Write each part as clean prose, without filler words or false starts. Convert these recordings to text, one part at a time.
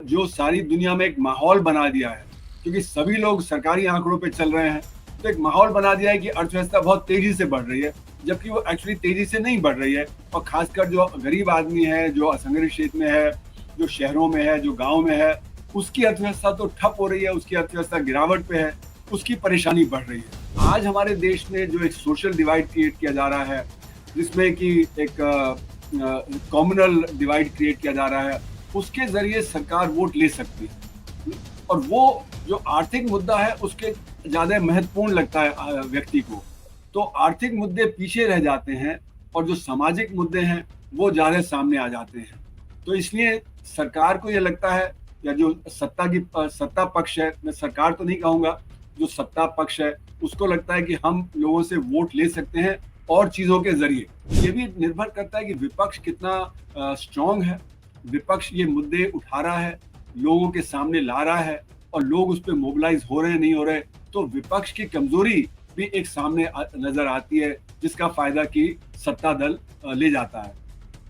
जो सारी दुनिया में एक माहौल बना दिया है, क्योंकि सभी लोग सरकारी आंकड़ों पे चल रहे हैं, तो एक माहौल बना दिया है कि अर्थव्यवस्था बहुत तेजी से बढ़ रही है, जबकि वो एक्चुअली तेजी से नहीं बढ़ रही है। और खासकर जो गरीब आदमी है, जो असंगठित क्षेत्र में है, जो शहरों में है, जो गाँव में है, उसकी अर्थव्यवस्था तो ठप हो रही है, उसकी अर्थव्यवस्था गिरावट पे है, उसकी परेशानी बढ़ रही है। आज हमारे देश में जो एक सोशल डिवाइड क्रिएट किया जा रहा है, जिसमें कि एक कम्युनल डिवाइड क्रिएट किया जा रहा है, उसके ज़रिए सरकार वोट ले सकती है। और वो जो आर्थिक मुद्दा है, उसके ज़्यादा महत्वपूर्ण लगता है व्यक्ति को। तो आर्थिक मुद्दे पीछे रह जाते हैं और जो सामाजिक मुद्दे हैं, वो ज़्यादा सामने आ जाते हैं। तो इसलिए सरकार को ये लगता है, या जो सत्ता पक्ष है, मैं सरकार तो नहीं कहूँगा, जो सत्ता पक्ष है, उसको लगता है कि हम लोगों से वोट ले सकते हैं और चीज़ों के ज़रिए। ये भी निर्भर करता है कि विपक्ष कितना स्ट्रॉन्ग है, विपक्ष ये मुद्दे उठा रहा है, लोगों के सामने ला रहा है और लोग उस पे मोबिलाइज़ हो रहे हैं, नहीं हो रहे। तो विपक्ष की कमज़ोरी भी एक सामने नज़र आती है, जिसका फ़ायदा कि सत्ता दल ले जाता है।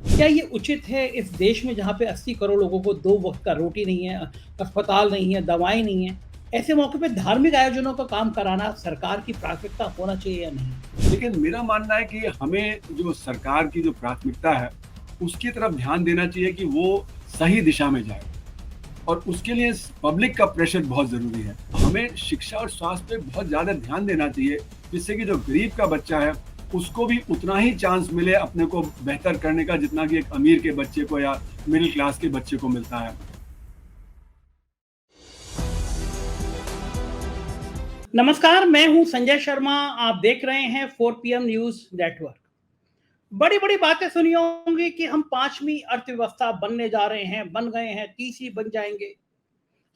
क्या ये उचित है इस देश में जहाँ पे 80 करोड़ लोगों को 2 वक़्त का रोटी नहीं है, अस्पताल नहीं है, दवाएँ नहीं हैं, ऐसे मौके पे धार्मिक आयोजनों का काम कराना सरकार की प्राथमिकता होना चाहिए या नहीं? लेकिन मेरा मानना है कि हमें जो सरकार की जो प्राथमिकता है, उसकी तरफ ध्यान देना चाहिए कि वो सही दिशा में जाए, और उसके लिए पब्लिक का प्रेशर बहुत ज़रूरी है। हमें शिक्षा और स्वास्थ्य पे बहुत ज़्यादा ध्यान देना चाहिए, जिससे कि जो गरीब का बच्चा है, उसको भी उतना ही चांस मिले अपने को बेहतर करने का, जितना कि एक अमीर के बच्चे को या मिडिल क्लास के बच्चे को मिलता है। नमस्कार, मैं हूँ संजय शर्मा, आप देख रहे हैं 4 पीएम न्यूज़ नेटवर्क। बड़ी-बड़ी बातें सुनी होंगी कि हम 5वीं अर्थव्यवस्था बनने जा रहे हैं, बन गए हैं, तीसरी बन जाएँगे।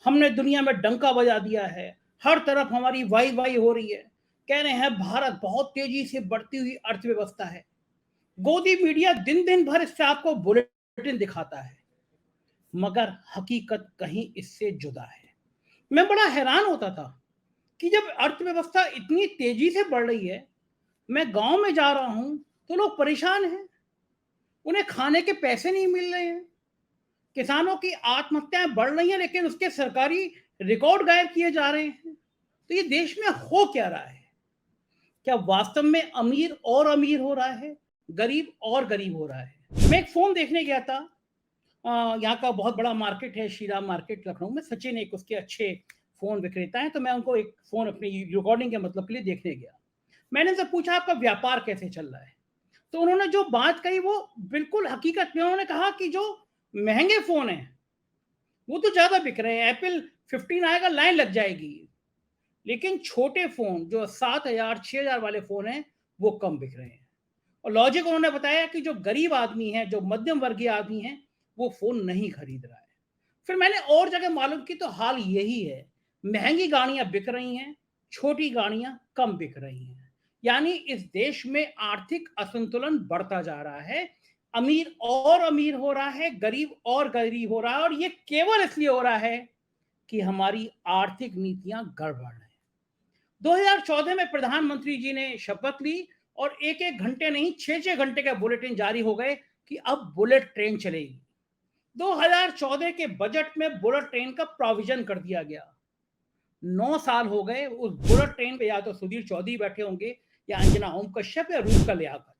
हमने दुनिया में डंका बजा दिया है, हर तरफ हमारी वाई-वाई हो रही है। कह रहे हैं भारत बहुत तेज़ी से बढ़ती हुई अर्थव्यवस्था है। गोदी मीडिया दिन-दिन भर इससे आपको बुलेटिन दिखाता है, मगर हकीकत कहीं इससे जुदा है। मैं बड़ा हैरान होता था कि जब अर्थव्यवस्था इतनी तेज़ी से बढ़ रही है, मैं गाँव में जा रहा हूँ, तो लोग परेशान हैं। उन्हें खाने के पैसे नहीं मिल रहे हैं। किसानों की आत्महत्याएँ बढ़ रही हैं, लेकिन उसके सरकारी रिकॉर्ड गायब किए जा रहे हैं। तो ये देश में हो क्या रहा है? क्या वास्तव में अमीर और अमीर हो रहा है, गरीब और गरीब हो रहा है? मैं एक फ़ोन देखने गया था, यहाँ का बहुत बड़ा मार्केट है, श्रीराम मार्केट लखनऊ में। सचिन एक उसके अच्छे फ़ोन विक्रेता हैं, तो मैं उनको एक फ़ोन अपनी रिकॉर्डिंग के मतलब के लिए देखने गया। मैंने उनसे पूछा, आपका व्यापार कैसे चल रहा है? तो उन्होंने जो बात कही वो बिल्कुल हकीकत में, उन्होंने कहा कि जो महँगे फ़ोन हैं, वो तो ज़्यादा बिक रहे हैं, एप्पल 15 आएगा, लाइन लग जाएगी। लेकिन छोटे फ़ोन जो 7,000 6,000 वाले फ़ोन हैं, वो कम बिक रहे हैं। और लॉजिक उन्होंने बताया कि जो गरीब आदमी है, जो मध्यम वर्गीय आदमी है, वो फ़ोन नहीं खरीद रहा है। फिर मैंने और जगह मालूम की तो हाल यही है। महँगी गाड़ियाँ बिक रही हैं, छोटी गाड़ियाँ कम बिक रही हैं। यानी इस देश में आर्थिक असंतुलन बढ़ता जा रहा है। अमीर और अमीर हो रहा है, गरीब और गरीब हो रहा है, और ये केवल इसलिए हो रहा है कि हमारी आर्थिक नीतियाँ गड़बड़ हैं। 2014 में प्रधानमंत्री जी ने शपथ ली और एक-एक घंटे नहीं, 6-6 घंटे का बुलेटिन जारी हो गए कि अब बुलेट ट्रेन चलेगी। 2014 के बजट में बुलेट ट्रेन का प्रोविजन कर दिया गया। 9 साल हो गए, उस बुलेट ट्रेन पे या तो सुधीर चौधरी बैठे होंगे, या अंजना ओम कश्यप, या रूप का लियाकत।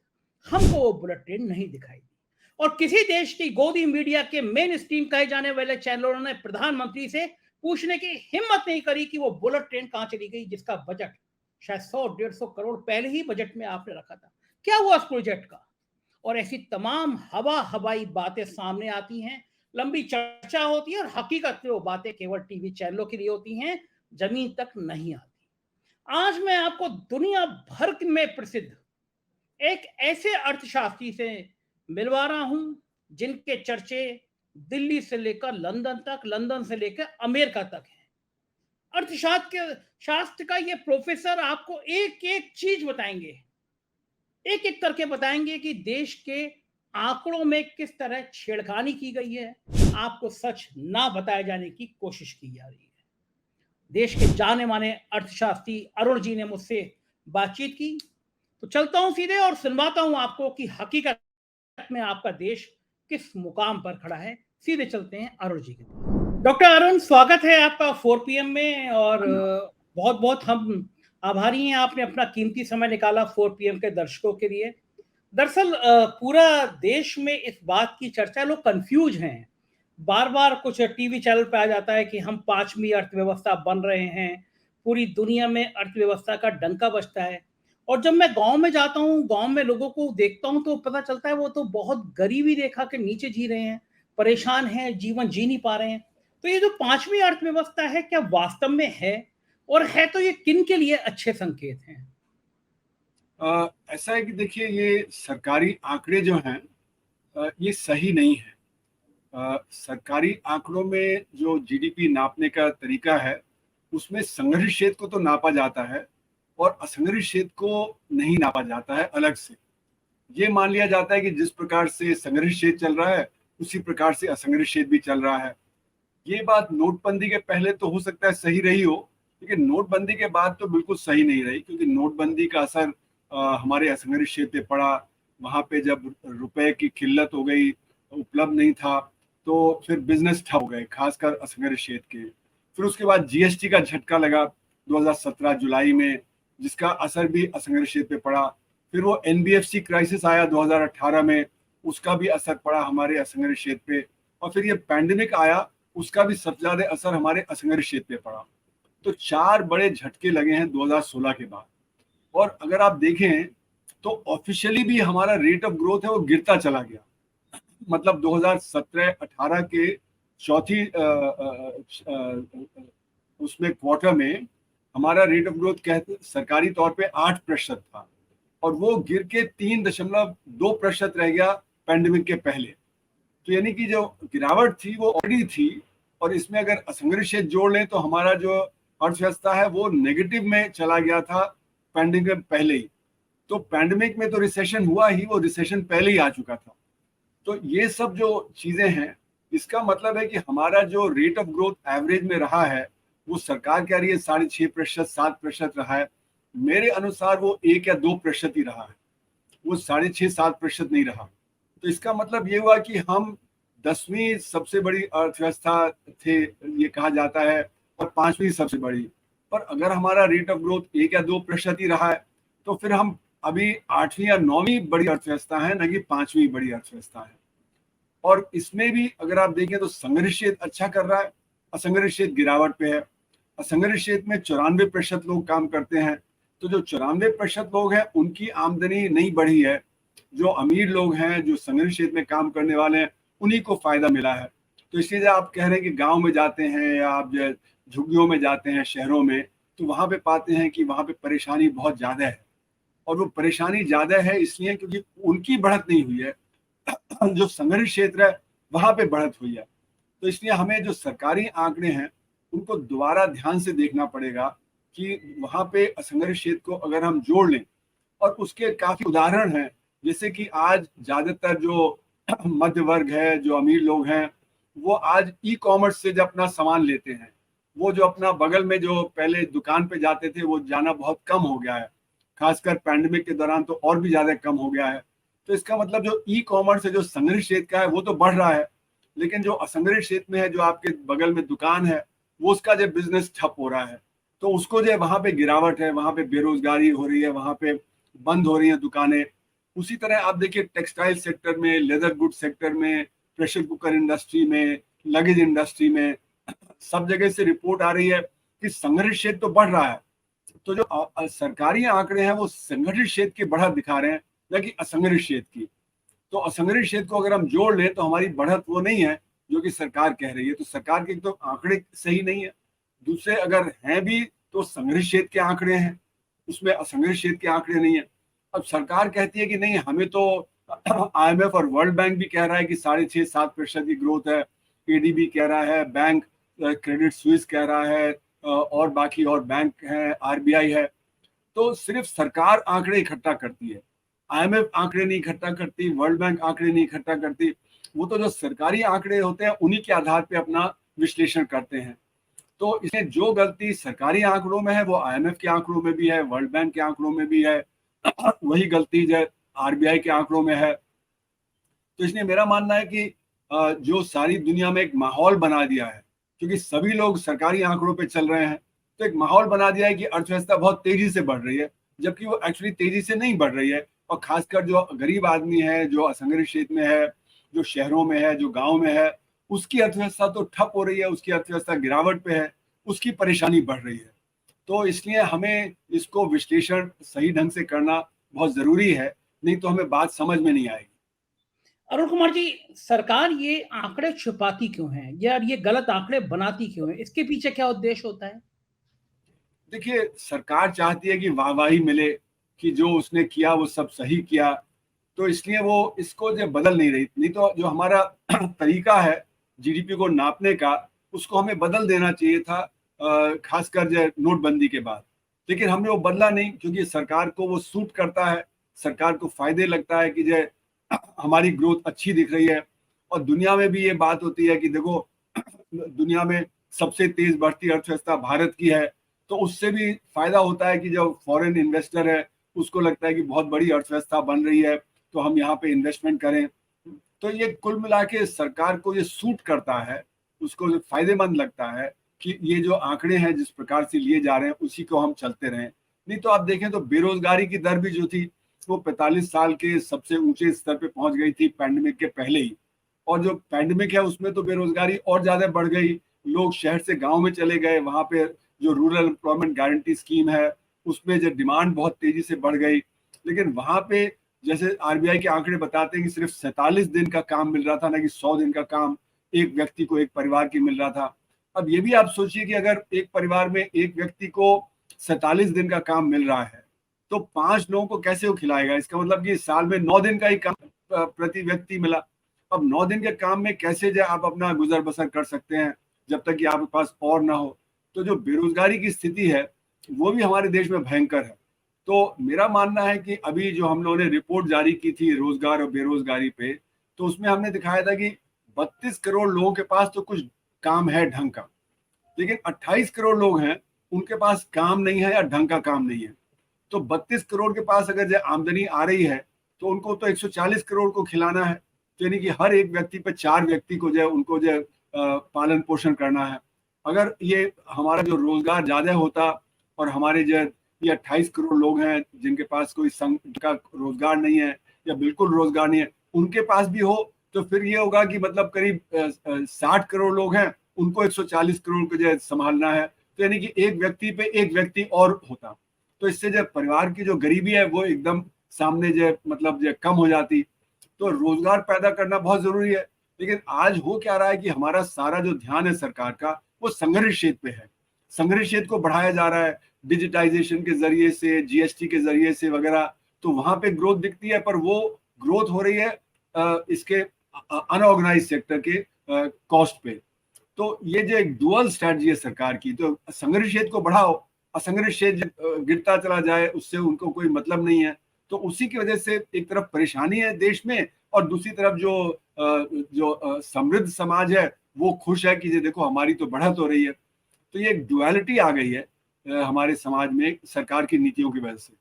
हमको वो बुलेट ट्रेन नहीं दिखाई दी। और किसी देश की गोदी मीडिया के मेन स्ट्रीम कहे जाने वाले चैनलों ने प्रधानमंत्री से पूछने की हिम्मत नहीं करी कि वो बुलेट ट्रेन कहाँ चली गई, जिसका बजट शायद 100-150 करोड़ पहले ही बजट में आपने रखा था। क्या हुआ उस प्रोजेक्ट का? और ऐसी तमाम हवाई बातें सामने आती हैं, लंबी चर्चा होती है, और हकीकत में वो बातें केवल टीवी चैनलों के लिए होती हैं, जमीन तक नहीं आती। आज मैं आपको दुनिया भर में प्रसिद्ध एक ऐसे अर्थशास्त्री से मिलवा रहा हूं, जिनके चर्चे दिल्ली से लेकर लंदन तक, लंदन से लेकर अमेरिका तक है। अर्थशास्त्र शास्त्र का ये प्रोफेसर आपको एक एक चीज बताएंगे, एक एक करके बताएंगे कि देश के आंकड़ों में किस तरह छेड़खानी की गई है, आपको सच ना बताए जाने की कोशिश की जा रही है। देश के जाने माने अर्थशास्त्री अरुण जी ने मुझसे बातचीत की, तो चलता हूं सीधे और सुनवाता हूं आपको कि हकीकत में आपका देश किस मुकाम पर खड़ा है। सीधे चलते हैं अरुण जी के पास। डॉक्टर अरुण, स्वागत है आपका 4 पीएम में। और बहुत बहुत हम आभारी हैं, आपने अपना कीमती समय निकाला 4 पीएम के दर्शकों के लिए। दरअसल पूरा देश में इस बात की चर्चा है, लोग कंफ्यूज हैं। बार बार कुछ टीवी चैनल पे आ जाता है कि हम 5वीं अर्थव्यवस्था बन रहे हैं, पूरी दुनिया में अर्थव्यवस्था का डंका बजता है। और जब मैं गांव में जाता हूँ, गांव में लोगों को देखता हूँ, तो पता चलता है वो तो बहुत गरीबी रेखा के नीचे जी रहे हैं, परेशान हैं, जीवन जी नहीं पा रहे हैं। तो ये जो 5वीं अर्थव्यवस्था है, क्या वास्तव में है? और है तो ये किन के लिए अच्छे संकेत हैं? ऐसा है कि देखिए, ये सरकारी आंकड़े जो हैं ये सही नहीं है। सरकारी आंकड़ों में जो जीडीपी नापने का तरीका है, उसमें संगठित क्षेत्र को तो नापा जाता है और असंगठित क्षेत्र को नहीं नापा जाता है अलग से। ये मान लिया जाता है कि जिस प्रकार से संगठित क्षेत्र चल रहा है, उसी प्रकार से असंगठित क्षेत्र भी चल रहा है। ये बात नोटबंदी के पहले तो हो सकता है सही रही हो, लेकिन नोटबंदी के बाद तो बिल्कुल सही नहीं रही, क्योंकि नोटबंदी का असर हमारे असंगठित क्षेत्र पे पड़ा। वहां पे जब रुपए की किल्लत हो गई, उपलब्ध नहीं था, तो फिर बिजनेस ठप हो गए, खासकर असंगठित क्षेत्र के। फिर उसके बाद जीएसटी का झटका लगा 2017 जुलाई में, जिसका असर भी असंगठित क्षेत्र पे पड़ा। फिर वो एनबीएफसी क्राइसिस आया 2018 में, उसका भी असर पड़ा हमारे असंगठित क्षेत्र पे। और फिर ये पैंडेमिक आया, उसका भी सबसे ज्यादा असर हमारे असंगठित क्षेत्र पे पड़ा। तो 4 बड़े झटके लगे हैं 2016 के बाद। और अगर आप देखें तो ऑफिशियली भी हमारा रेट ऑफ ग्रोथ है वो गिरता चला गया। मतलब 2017-18 के चौथी उसमें क्वार्टर में हमारा रेट ऑफ ग्रोथ कहते सरकारी तौर पे 8% था, और वो गिर के 3.2% रह गया पैंडेमिक के पहले। तो यानी कि जो गिरावट थी वो ऑलरेडी थी, और इसमें अगर असंगठित क्षेत्र जोड़ लें तो हमारा जो अर्थव्यवस्था है वो नेगेटिव में चला गया था पैंडेमिक में पहले ही। तो पैंडेमिक में तो रिसेशन हुआ ही, वो रिसेशन पहले ही आ चुका था। तो ये सब जो चीजें हैं, इसका मतलब है कि हमारा जो रेट ऑफ ग्रोथ एवरेज में रहा है, वो सरकार कह रही है 6.5%, 7% रहा है। मेरे अनुसार वो 1 या 2% ही रहा है, वो 6.5-7% नहीं रहा। तो इसका मतलब ये हुआ कि हम 10वीं सबसे बड़ी अर्थव्यवस्था थे, ये कहा जाता है, और 5वीं सबसे बड़ी। पर अगर हमारा रेट ऑफ ग्रोथ 1 या 2% ही रहा है, तो फिर हम अभी 8वीं या 9वीं बड़ी अर्थव्यवस्था है, न कि 5वीं बड़ी अर्थव्यवस्था है। और इसमें भी अगर आप देखें तो संगठित क्षेत्र अच्छा कर रहा है, असंगठित क्षेत्र गिरावट पे है। असंगठित क्षेत्र में 94% लोग काम करते हैं, तो जो 94% लोग हैं उनकी आमदनी नहीं बढ़ी है। जो अमीर लोग हैं, जो संगठित क्षेत्र में काम करने वाले हैं, उन्हीं को फायदा मिला है। तो इसलिए जब आप कह रहे हैं कि गांव में जाते हैं या आप जो झुग्गियों में जाते हैं शहरों में, तो वहां पे पाते हैं कि वहां पे परेशानी बहुत ज्यादा है। और वो परेशानी ज्यादा है इसलिए क्योंकि उनकी बढ़त नहीं हुई है, जो संगठित क्षेत्र है वहां पे बढ़त हुई है। तो इसलिए हमें जो सरकारी आंकड़े हैं उनको दोबारा ध्यान से देखना पड़ेगा कि वहां पे असंगठित क्षेत्र को अगर हम जोड़ लें, और उसके काफी उदाहरण हैं। जैसे कि आज ज्यादातर जो मध्य वर्ग है, जो अमीर लोग हैं, वो आज ई कॉमर्स से जब अपना सामान लेते हैं, वो जो अपना बगल में जो पहले दुकान पे जाते थे वो जाना बहुत कम हो गया है। खासकर पैंडेमिक के दौरान तो और भी ज्यादा कम हो गया है। तो इसका मतलब जो ई कॉमर्स है, जो संगठित क्षेत्र का है, वो तो बढ़ रहा है, लेकिन जो असंगठित क्षेत्र में है, जो आपके बगल में दुकान है, वो उसका जो बिजनेस ठप हो रहा है। तो उसको जो वहां पे गिरावट है, वहां पे बेरोजगारी हो रही है, वहां पे बंद हो रही है दुकानें। उसी तरह आप देखिए टेक्सटाइल सेक्टर में, लेदर गुड सेक्टर में, प्रेशर कुकर इंडस्ट्री में, लगेज इंडस्ट्री में, सब जगह से रिपोर्ट आ रही है कि संगठित क्षेत्र तो बढ़ रहा है। तो जो सरकारी आंकड़े हैं वो संगठित क्षेत्र की बढ़त दिखा रहे हैं, न कि असंगठित क्षेत्र की। तो असंगठित क्षेत्र को अगर हम जोड़ लें तो हमारी बढ़त वो नहीं है जो कि सरकार कह रही है। तो सरकार के तो आंकड़े सही नहीं है, दूसरे अगर हैं भी तो संगठित क्षेत्र के आंकड़े हैं, उसमें असंगठित क्षेत्र के आंकड़े नहीं है। अब सरकार कहती है कि नहीं, हमें तो आईएमएफ और वर्ल्ड बैंक भी कह रहा है कि 6.5-7% की ग्रोथ है, एडीबी कह रहा है, बैंक क्रेडिट स्विस कह रहा है, और बाकी और बैंक है, आरबीआई है। तो सिर्फ सरकार आंकड़े इकट्ठा करती है, आईएमएफ आंकड़े नहीं इकट्ठा करती, वर्ल्ड बैंक आंकड़े नहीं इकट्ठा करती। वो तो जो सरकारी आंकड़े होते हैं उन्हीं के आधार पे अपना विश्लेषण करते हैं। तो इसमें जो गलती सरकारी आंकड़ों में है वो आईएमएफ के आंकड़ों में भी है, वर्ल्ड बैंक के आंकड़ों में भी है, वही गलती जो आरबीआई के आंकड़ों में है। तो इसलिए मेरा मानना है कि जो सारी दुनिया में एक माहौल बना दिया है क्योंकि सभी लोग सरकारी आंकड़ों पे चल रहे हैं। तो एक माहौल बना दिया है कि अर्थव्यवस्था बहुत तेजी से बढ़ रही है, जबकि वो एक्चुअली तेजी से नहीं बढ़ रही है। और खासकर जो गरीब आदमी है, जो असंगठित क्षेत्र में है, जो शहरों में है, जो गाँव में है, उसकी अर्थव्यवस्था तो ठप हो रही है, उसकी अर्थव्यवस्था गिरावट पे है, उसकी परेशानी बढ़ रही है। तो इसलिए हमें इसको विश्लेषण सही ढंग से करना बहुत ज़रूरी है, नहीं तो हमें बात समझ में नहीं आएगी। अरुण कुमार जी, सरकार ये आंकड़े छुपाती क्यों है या ये गलत आंकड़े बनाती क्यों है? इसके पीछे क्या उद्देश्य होता है? देखिए, सरकार चाहती है कि वाहवाही मिले कि जो उसने किया वो सब सही किया, तो इसलिए वो इसको जो बदल नहीं रही। नहीं तो जो हमारा तरीका है जीडीपी को नापने का, उसको हमें बदल देना चाहिए था, खासकर जो नोटबंदी के बाद। लेकिन हमने वो बदला नहीं, क्योंकि सरकार को वो सूट करता है, सरकार को फायदे लगता है कि जो हमारी ग्रोथ अच्छी दिख रही है। और दुनिया में भी ये बात होती है कि देखो, दुनिया में सबसे तेज बढ़ती अर्थव्यवस्था भारत की है, तो उससे भी फायदा होता है कि जो फॉरेन इन्वेस्टर है, उसको लगता है कि बहुत बड़ी अर्थव्यवस्था बन रही है, तो हम यहाँ पे इन्वेस्टमेंट करें। तो ये कुल मिला के सरकार को ये सूट करता है, उसको फायदेमंद लगता है कि ये जो आंकड़े हैं जिस प्रकार से लिए जा रहे हैं उसी को हम चलते रहें। नहीं तो आप देखें तो बेरोजगारी की दर भी जो थी वो 45 साल के सबसे ऊंचे स्तर पे पहुंच गई थी पैंडेमिक के पहले ही। और जो पैंडेमिक है उसमें तो बेरोजगारी और ज्यादा बढ़ गई, लोग शहर से गांव में चले गए, वहां पे जो रूरल एम्प्लॉयमेंट गारंटी स्कीम है उसमें जो डिमांड बहुत तेजी से बढ़ गई। लेकिन वहां पे जैसे आरबीआई के आंकड़े बताते हैं कि सिर्फ 47 दिन का काम मिल रहा था, ना कि 100 दिन का काम एक व्यक्ति को, एक परिवार की मिल रहा था। अब ये भी आप सोचिए कि अगर एक परिवार में एक व्यक्ति को 47 दिन का काम मिल रहा है, तो 5 लोगों को कैसे वो खिलाएगा? इसका मतलब कि साल में 9 दिन का ही काम प्रति व्यक्ति मिला। अब 9 दिन के काम में कैसे जो आप अपना गुजर बसर कर सकते हैं जब तक कि आपके पास और ना हो? तो जो बेरोजगारी की स्थिति है वो भी हमारे देश में भयंकर है। तो मेरा मानना है कि अभी जो हम लोगों ने रिपोर्ट जारी की थी रोजगार और बेरोजगारी पे, तो उसमें हमने दिखाया था कि 32 करोड़ लोगों के पास तो कुछ काम है ढंग का, लेकिन 28 करोड़ लोग हैं उनके पास काम नहीं है या ढंग का काम नहीं है। तो 32 करोड़ के पास अगर जो आमदनी आ रही है तो उनको तो 140 करोड़ को खिलाना है। तो यानी कि हर एक व्यक्ति पे 4 व्यक्ति को जो उनको जो पालन पोषण करना है। अगर ये हमारा जो रोजगार ज्यादा होता और हमारे जो ये 28 करोड़ लोग हैं जिनके पास कोई संघ का रोजगार नहीं है या बिल्कुल रोजगार नहीं है, उनके पास भी हो, तो फिर ये होगा कि मतलब करीब 60 करोड़ लोग हैं, उनको 140 करोड़ को जो संभालना है। तो यानी कि एक व्यक्ति पे एक व्यक्ति और होता, तो इससे जो परिवार की जो गरीबी है वो एकदम सामने जो मतलब जो कम हो जाती। तो रोजगार पैदा करना बहुत जरूरी है। लेकिन आज हो क्या रहा है कि हमारा सारा जो ध्यान है सरकार का वो संघर्ष क्षेत्र पे है। संघर्ष क्षेत्र को बढ़ाया जा रहा है डिजिटाइजेशन के जरिए से, जीएसटी के जरिए से वगैरह। तो वहां पे ग्रोथ दिखती है, पर वो ग्रोथ हो रही है इसके अनऑर्गेनाइज सेक्टर के कॉस्ट पे। तो ये जो एक डुअल स्ट्रैटेजी है सरकार की, तो संघर्ष क्षेत्र को बढ़ाओ, असंगठित क्षेत्र गिरता चला जाए, उससे उनको कोई मतलब नहीं है। तो उसी की वजह से एक तरफ परेशानी है देश में और दूसरी तरफ जो समृद्ध समाज है वो खुश है कि ये देखो हमारी तो बढ़त हो रही है। तो ये एक डुअलिटी आ गई है हमारे समाज में सरकार की नीतियों की वजह से।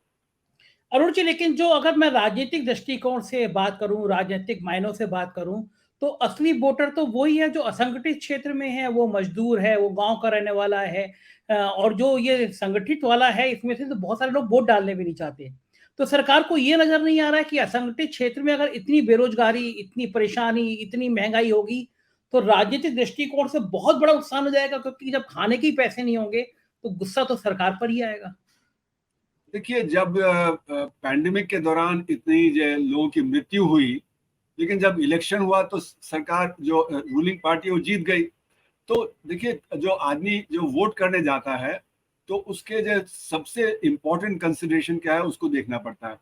अरुण जी, लेकिन जो अगर मैं राजनीतिक दृष्टिकोण से बात करूं, राजनीतिक मायनों से बात करूं, तो असली वोटर तो वही है जो असंगठित क्षेत्र में है, वो मजदूर है, वो गांव का रहने वाला है। और जो ये संगठित वाला है इसमें से तो बहुत सारे लोग वोट डालने भी नहीं चाहते। तो सरकार को ये नजर नहीं आ रहा है कि असंगठित क्षेत्र में अगर इतनी बेरोजगारी, इतनी परेशानी, इतनी महंगाई होगी तो राजनीतिक दृष्टिकोण से बहुत बड़ा नुकसान हो जाएगा, क्योंकि जब खाने के पैसे नहीं होंगे तो गुस्सा तो सरकार पर ही आएगा। देखिए, जब पैंडेमिक के दौरान इतनी जो लोगों की मृत्यु हुई, लेकिन जब इलेक्शन हुआ तो सरकार जो रूलिंग पार्टी वो जीत गई। तो देखिए, जो आदमी जो वोट करने जाता है तो उसके जो सबसे इम्पोर्टेंट कंसिडरेशन क्या है उसको देखना पड़ता है।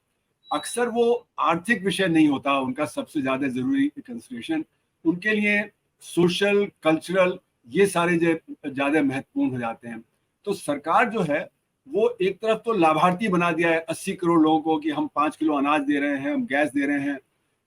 अक्सर वो आर्थिक विषय नहीं होता उनका सबसे ज्यादा जरूरी कंसिडरेशन, उनके लिए सोशल कल्चरल ये सारे जो ज्यादा महत्वपूर्ण हो जाते हैं। तो सरकार जो है वो एक तरफ तो लाभार्थी बना दिया है 80 करोड़ लोगों को कि हम 5 किलो अनाज दे रहे हैं, हम गैस दे रहे हैं।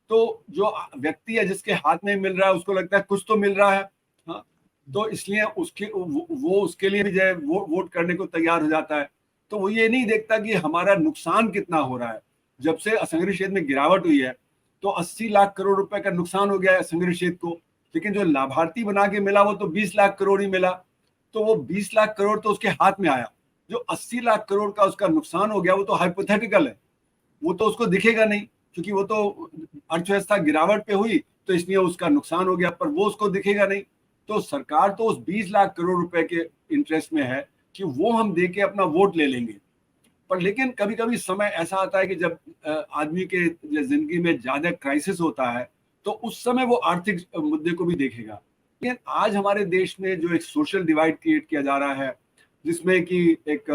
तो जो व्यक्ति है जिसके हाथ में मिल रहा है उसको लगता है कुछ तो मिल रहा है। हाँ, तो इसलिए उसके वो उसके लिए भी जो है वोट करने को तैयार हो जाता है। तो वो ये नहीं देखता कि हमारा नुकसान कितना हो रहा है। जब से असंगठित क्षेत्र में गिरावट हुई है तो 80 लाख करोड़ रुपए का नुकसान हो गया है असंगठित क्षेत्र को। लेकिन जो लाभार्थी बना के मिला वो तो 20 लाख करोड़ ही मिला। तो वो 20 लाख करोड़ तो उसके हाथ में आया, जो 80 लाख करोड़ का उसका नुकसान हो गया वो तो हाइपोथेटिकल है, वो तो उसको दिखेगा नहीं, क्योंकि वो तो अर्थव्यवस्था गिरावट पे हुई तो इसलिए उसका नुकसान हो गया, पर वो उसको दिखेगा नहीं। तो सरकार तो उस 20 लाख करोड़ रुपए के इंटरेस्ट में है कि वो हम दे के अपना वोट ले लेंगे। पर लेकिन कभी कभी समय ऐसा आता है कि जब आदमी के जिंदगी में ज्यादा क्राइसिस होता है तो उस समय वो आर्थिक मुद्दे को भी देखेगा। लेकिन आज हमारे देश में जो एक सोशल डिवाइड क्रिएट किया जा रहा है, जिसमें कि एक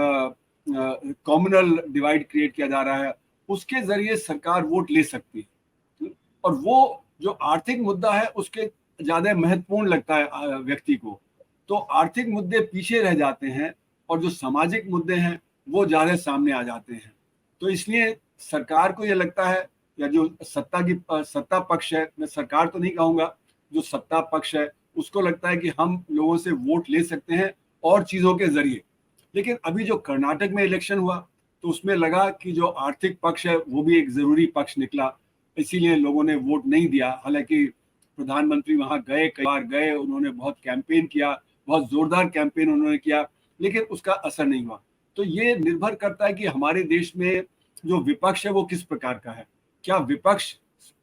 कॉम्युनल डिवाइड क्रिएट किया जा रहा है, उसके जरिए सरकार वोट ले सकती है। और वो जो आर्थिक मुद्दा है उसके ज्यादा महत्वपूर्ण लगता है व्यक्ति को, तो आर्थिक मुद्दे पीछे रह जाते हैं और जो सामाजिक मुद्दे हैं वो ज्यादा सामने आ जाते हैं। तो इसलिए सरकार को ये लगता है, या जो सत्ता पक्ष है, मैं सरकार तो नहीं कहूंगा, जो सत्ता पक्ष है उसको लगता है कि हम लोगों से वोट ले सकते हैं और चीजों के जरिए। लेकिन अभी जो कर्नाटक में इलेक्शन हुआ तो उसमें लगा कि जो आर्थिक पक्ष है वो भी एक जरूरी पक्ष निकला, इसीलिए लोगों ने वोट नहीं दिया। हालांकि प्रधानमंत्री वहां गए, कई बार गए, उन्होंने बहुत कैंपेन किया, बहुत जोरदार कैंपेन उन्होंने किया, लेकिन उसका असर नहीं हुआ। तो ये निर्भर करता है कि हमारे देश में जो विपक्ष है वो किस प्रकार का है। क्या विपक्ष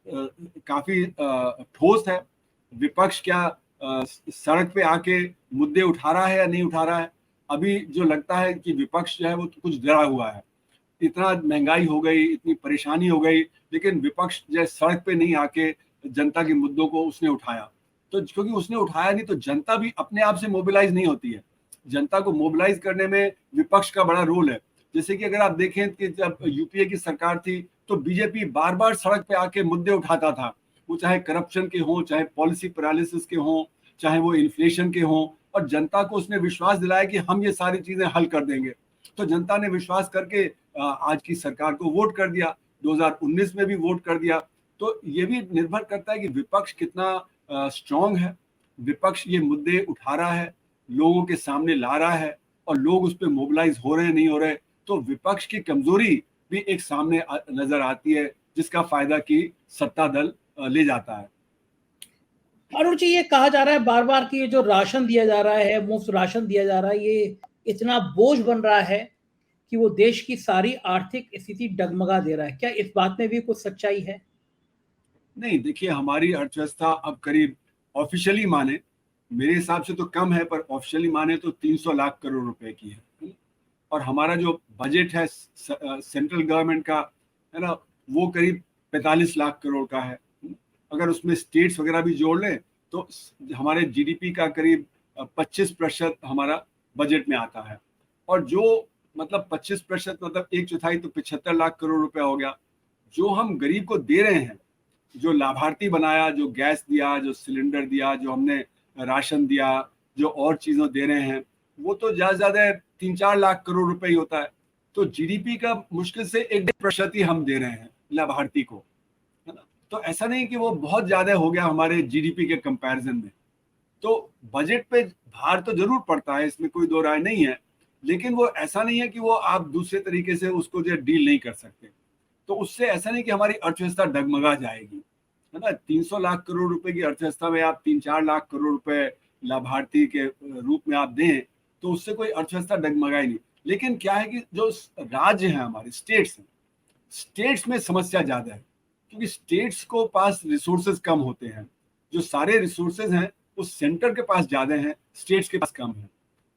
काफी ठोस है, विपक्ष क्या सड़क पे आके मुद्दे उठा रहा है या नहीं उठा रहा है। अभी जो लगता है कि विपक्ष जो है वो कुछ डरा हुआ है, इतना महंगाई हो गई, इतनी परेशानी हो गई, लेकिन विपक्ष जो है सड़क पे नहीं आके जनता के मुद्दों को उसने उठाया। तो क्योंकि उसने उठाया नहीं तो जनता भी अपने आप से मोबिलाइज नहीं होती है। जनता को मोबिलाइज करने में विपक्ष का बड़ा रोल है। जैसे कि अगर आप देखें कि जब यूपीए की सरकार थी तो बीजेपी बार बार सड़क पे आके मुद्दे उठाता था, वो चाहे करप्शन के हों, चाहे पॉलिसी पैरालिसिस के हों, चाहे वो इन्फ्लेशन के हों, और जनता को उसने विश्वास दिलाया कि हम ये सारी चीजें हल कर देंगे। तो जनता ने विश्वास करके आज की सरकार को वोट कर दिया, 2019 में भी वोट कर दिया। तो ये भी निर्भर करता है कि विपक्ष कितना स्ट्रांग है, विपक्ष ये मुद्दे उठा रहा है, लोगों के सामने ला रहा है, और लोग उस पर मोबिलाइज हो रहे हैं नहीं हो रहे। तो विपक्ष की कमजोरी भी एक सामने नजर आती है, जिसका फायदा की सत्ता दल ले जाता है। अरुण जी, ये कहा जा रहा है बार बार कि ये जो राशन दिया जा रहा है, मुफ्त राशन दिया जा रहा है, ये इतना बोझ बन रहा है कि वो देश की सारी आर्थिक स्थिति डगमगा दे रहा है। क्या इस बात में भी कुछ सच्चाई है? नहीं, देखिए, हमारी अर्थव्यवस्था अब करीब ऑफिशियली माने, मेरे हिसाब से तो कम है, पर ऑफिशियली माने तो 300 लाख करोड़ रुपए की है। और हमारा जो बजट है सेंट्रल गवर्नमेंट का, है ना, वो करीब 45 लाख करोड़ का है। अगर उसमें स्टेट्स वगैरह भी जोड़ लें तो हमारे जीडीपी का करीब 25% हमारा बजट में आता है। और जो मतलब 25% मतलब एक चौथाई तो 75 लाख करोड़ रुपया हो गया, जो हम गरीब को दे रहे हैं, जो लाभार्थी बनाया, जो गैस दिया, जो सिलेंडर दिया, जो हमने राशन दिया, जो और चीज़ों दे रहे हैं, वो तो ज़्यादा ज़्यादा 3-4 लाख करोड़ रुपए ही होता है। तो जीडीपी का मुश्किल से 1% ही हम दे रहे हैं लाभार्थी को, है ना। तो ऐसा नहीं कि वो बहुत ज़्यादा हो गया हमारे जीडीपी के कंपैरिजन में। तो बजट पे भार तो जरूर पड़ता है, इसमें कोई दो राय नहीं है, लेकिन वो ऐसा नहीं है कि वो आप दूसरे तरीके से उसको जो डील नहीं कर सकते। तो उससे ऐसा नहीं कि हमारी अर्थव्यवस्था डगमगा जाएगी, है ना। 300 लाख करोड़ रुपए की अर्थव्यवस्था में आप 3-4 लाख करोड़ रुपए लाभार्थी के रूप में आप दें तो उससे कोई अर्थव्यवस्था डगमगाई नहीं। लेकिन क्या है कि जो राज्य हैं हमारे, स्टेट्स हैं, स्टेट्स में समस्या ज्यादा है, क्योंकि स्टेट्स को पास रिसोर्सेज कम होते हैं। जो सारे रिसोर्सेज हैं वो सेंटर के पास ज्यादा हैं, स्टेट्स के पास कम है।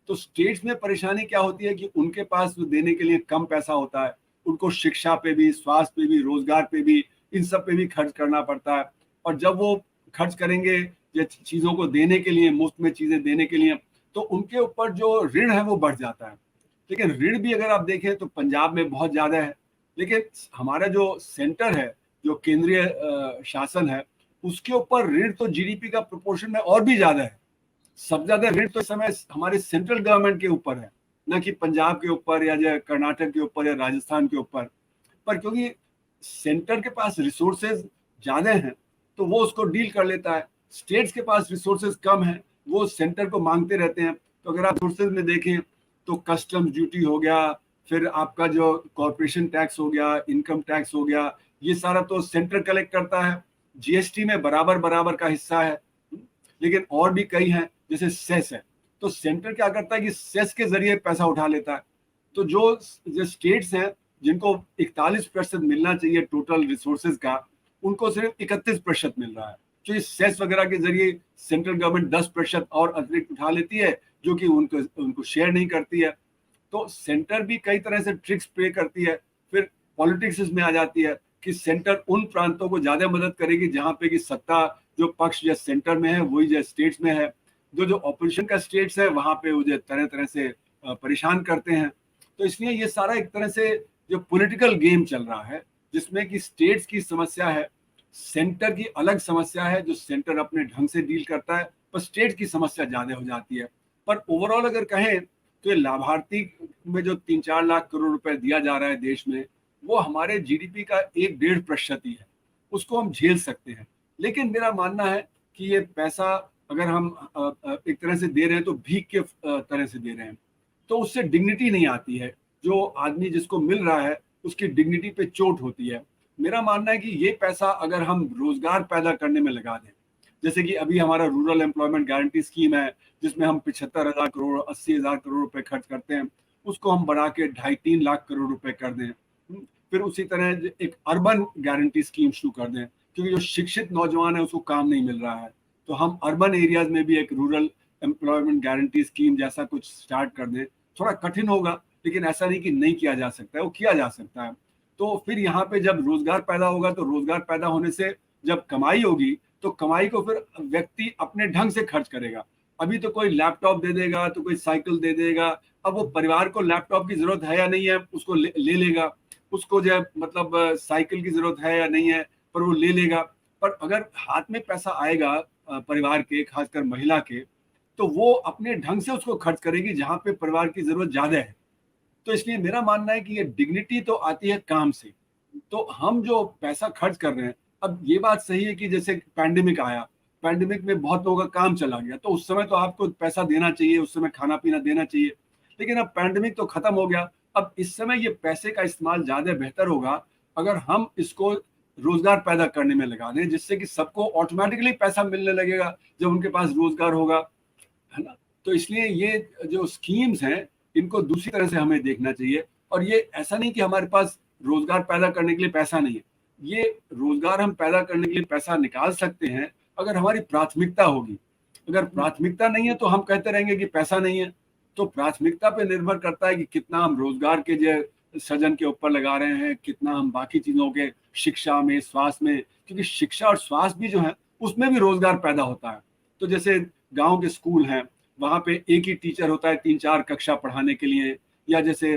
तो स्टेट्स में परेशानी क्या होती है कि उनके पास देने के लिए कम पैसा होता है, उनको शिक्षा पे भी, स्वास्थ्य पे भी, रोजगार पे भी, इन सब पे भी खर्च करना पड़ता है। और जब वो खर्च करेंगे ये चीजों को देने के लिए, मुफ्त में चीजें देने के लिए, तो उनके ऊपर जो ऋण है वो बढ़ जाता है। लेकिन ऋण भी अगर आप देखें तो पंजाब में बहुत ज्यादा है, लेकिन हमारा जो सेंटर है, जो केंद्रीय शासन है, उसके ऊपर ऋण तो जीडीपी का प्रोपोर्शन में और भी ज्यादा है। सबसे ज्यादा ऋण तो इस समय हमारे सेंट्रल गवर्नमेंट के ऊपर है, न कि पंजाब के ऊपर या जो कर्नाटक के ऊपर या राजस्थान के ऊपर। पर क्योंकि सेंटर के पास रिसोर्सेज ज्यादा हैं तो वो उसको डील कर लेता है, स्टेट्स के पास रिसोर्सेज कम है, वो सेंटर को मांगते रहते हैं। तो अगर आप रिसोर्सेज में देखें तो कस्टम्स ड्यूटी हो गया, फिर आपका जो कॉर्पोरेशन टैक्स हो गया, इनकम टैक्स हो गया, ये सारा तो सेंटर कलेक्ट करता है। जीएसटी में बराबर बराबर का हिस्सा है। लेकिन और भी कई हैं, जैसे सेस है। तो सेंटर क्या करता है कि सेस के जरिए पैसा उठा लेता है। तो जो स्टेट्स हैं जिनको 41% मिलना चाहिए टोटल रिसोर्सेज का, उनको सिर्फ 31% मिल रहा है। तो इस सेस वगैरह के जरिए सेंट्रल गवर्नमेंट 10% और अतिरिक्त उठा लेती है, जो कि उनको उनको शेयर नहीं करती है। तो सेंटर भी कई तरह से ट्रिक्स प्ले करती है। फिर पॉलिटिक्स इसमें आ जाती है कि सेंटर उन प्रांतों को ज्यादा मदद करेगी जहां पे कि सत्ता जो पक्ष जो सेंटर में है वही जो स्टेट्स में है। जो ऑपोजिशन का स्टेट्स है वहां पे वो जो तरह तरह से परेशान करते हैं। तो इसलिए ये सारा एक तरह से जो पॉलिटिकल गेम चल रहा है, जिसमें कि स्टेट्स की समस्या है, सेंटर की अलग समस्या है जो सेंटर अपने ढंग से डील करता है, पर स्टेट की समस्या ज्यादा हो जाती है। पर ओवरऑल अगर कहें तो ये लाभार्थी में जो 3-4 लाख करोड़ रुपए दिया जा रहा है देश में, वो हमारे जीडीपी का 1-1.5% ही है। उसको हम झेल सकते हैं। लेकिन मेरा मानना है कि ये पैसा अगर हम एक तरह से दे रहे हैं तो भीख के तरह से दे रहे हैं, तो उससे डिग्निटी नहीं आती है। जो आदमी जिसको मिल रहा है उसकी डिग्निटी पे चोट होती है। मेरा मानना है कि ये पैसा अगर हम रोजगार पैदा करने में लगा दें, जैसे कि अभी हमारा रूरल एम्प्लॉयमेंट गारंटी स्कीम है, जिसमें हम 75,000 करोड़ 80,000 करोड़ रुपए खर्च करते हैं, उसको हम बढ़ा के 2.5-3 लाख करोड़ रुपए कर दें। फिर उसी तरह एक अर्बन गारंटी स्कीम शुरू कर दें, क्योंकि जो शिक्षित नौजवान है उसको काम नहीं मिल रहा है, तो हम अर्बन एरियाज में भी एक रूरल एम्प्लॉयमेंट गारंटी स्कीम जैसा कुछ स्टार्ट कर दें। थोड़ा कठिन होगा, लेकिन ऐसा नहीं कि नहीं किया जा सकता है, वो किया जा सकता है। तो फिर यहाँ पे जब रोजगार पैदा होगा, तो रोजगार पैदा होने से जब कमाई होगी, तो कमाई को फिर व्यक्ति अपने ढंग से खर्च करेगा। अभी तो कोई लैपटॉप दे देगा, तो कोई साइकिल दे देगा। अब वो परिवार को लैपटॉप की जरूरत है या नहीं है, उसको ले लेगा। उसको जो मतलब साइकिल की जरूरत है या नहीं है, पर वो ले लेगा। पर अगर हाथ में पैसा आएगा परिवार के, खासकर महिला के, तो वो अपने ढंग से उसको खर्च करेगी जहां पे परिवार की जरूरत ज्यादा है। तो इसलिए मेरा मानना है कि ये डिग्निटी तो आती है काम से। तो हम जो पैसा खर्च कर रहे हैं, अब ये बात सही है कि जैसे पैंडेमिक आया, पैंडेमिक में बहुत लोगों का काम चला गया, तो उस समय तो आपको पैसा देना चाहिए, उस समय खाना पीना देना चाहिए। लेकिन अब पैंडेमिक तो खत्म हो गया। अब इस समय ये पैसे का इस्तेमाल ज्यादा बेहतर होगा अगर हम इसको रोजगार पैदा करने में लगा दें, जिससे कि सबको ऑटोमेटिकली पैसा मिलने लगेगा जब उनके पास रोजगार होगा, है ना। तो इसलिए ये जो स्कीम्स हैं, इनको दूसरी तरह से हमें देखना चाहिए। और ये ऐसा नहीं कि हमारे पास रोजगार पैदा करने के लिए पैसा नहीं है। ये रोजगार हम पैदा करने के लिए पैसा निकाल सकते हैं अगर हमारी प्राथमिकता होगी। अगर प्राथमिकता नहीं है तो हम कहते रहेंगे कि पैसा नहीं है। तो प्राथमिकता पे निर्भर करता है कि कितना हम रोजगार के जो सृजन के ऊपर लगा रहे हैं, कितना हम बाकी चीजों के, शिक्षा में, स्वास्थ्य में, क्योंकि शिक्षा और स्वास्थ्य भी जो है उसमें भी रोजगार पैदा होता है। तो जैसे गांव के स्कूल हैं, वहां पे एक ही टीचर होता है 3-4 कक्षा पढ़ाने के लिए, या जैसे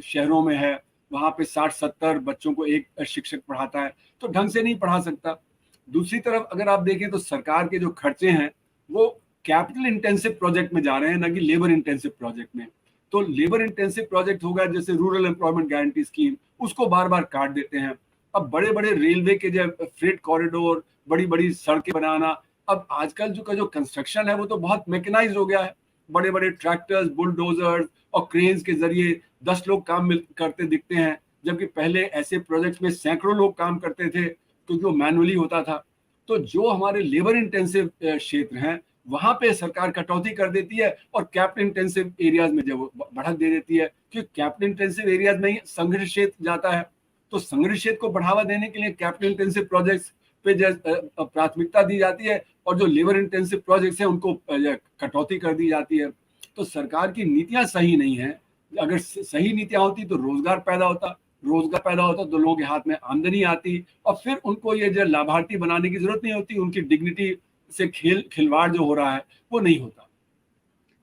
शहरों में है वहां पे 60-70 बच्चों को एक शिक्षक पढ़ाता है, तो ढंग से नहीं पढ़ा सकता। दूसरी तरफ अगर आप देखें तो सरकार के जो खर्चे हैं वो कैपिटल इंटेंसिव प्रोजेक्ट में जा रहे हैं, ना कि लेबर इंटेंसिव प्रोजेक्ट में। तो लेबर इंटेंसिव प्रोजेक्ट होगा जैसे रूरल एम्प्लॉयमेंट गारंटी स्कीम, उसको बार बार काट देते हैं। अब बड़े बड़े रेलवे के जो फ्रेट कॉरिडोर, बड़ी बड़ी सड़कें बनाना, अब आजकल जो कंस्ट्रक्शन है वो तो बहुत मैकेनाइज हो गया है। बड़े बड़े ट्रैक्टर्स, बुलडोजर्स और क्रेन्स के जरिए 10 लोग काम करते दिखते हैं, जबकि पहले ऐसे प्रोजेक्ट्स में सैकड़ों लोग काम करते थे, क्योंकि वो मैनुअली होता था। तो जो हमारे लेबर इंटेंसिव क्षेत्र हैं वहां पे सरकार कटौती कर देती है और कैपिटल इंटेंसिव एरियाज में जब बढ़त दे देती है, क्योंकि कैपिटल इंटेंसिव एरियाज में ही संघर्ष क्षेत्र जाता है। तो संघर्ष क्षेत्र को बढ़ावा देने के लिए कैपिटल इंटेंसिव प्रोजेक्ट्स पे प्राथमिकता दी जाती है, और जो लेबर इंटेंसिव प्रोजेक्ट्स हैं उनको कटौती कर दी जाती है। तो सरकार की नीतियां सही नहीं है। अगर सही नीतियां होती तो रोजगार पैदा होता, रोजगार पैदा होता तो लोगों के हाथ में आमदनी आती, और फिर उनको ये जो लाभार्थी बनाने की जरूरत नहीं होती, उनकी डिग्निटी से खिलवाड़ जो हो रहा है वो नहीं होता।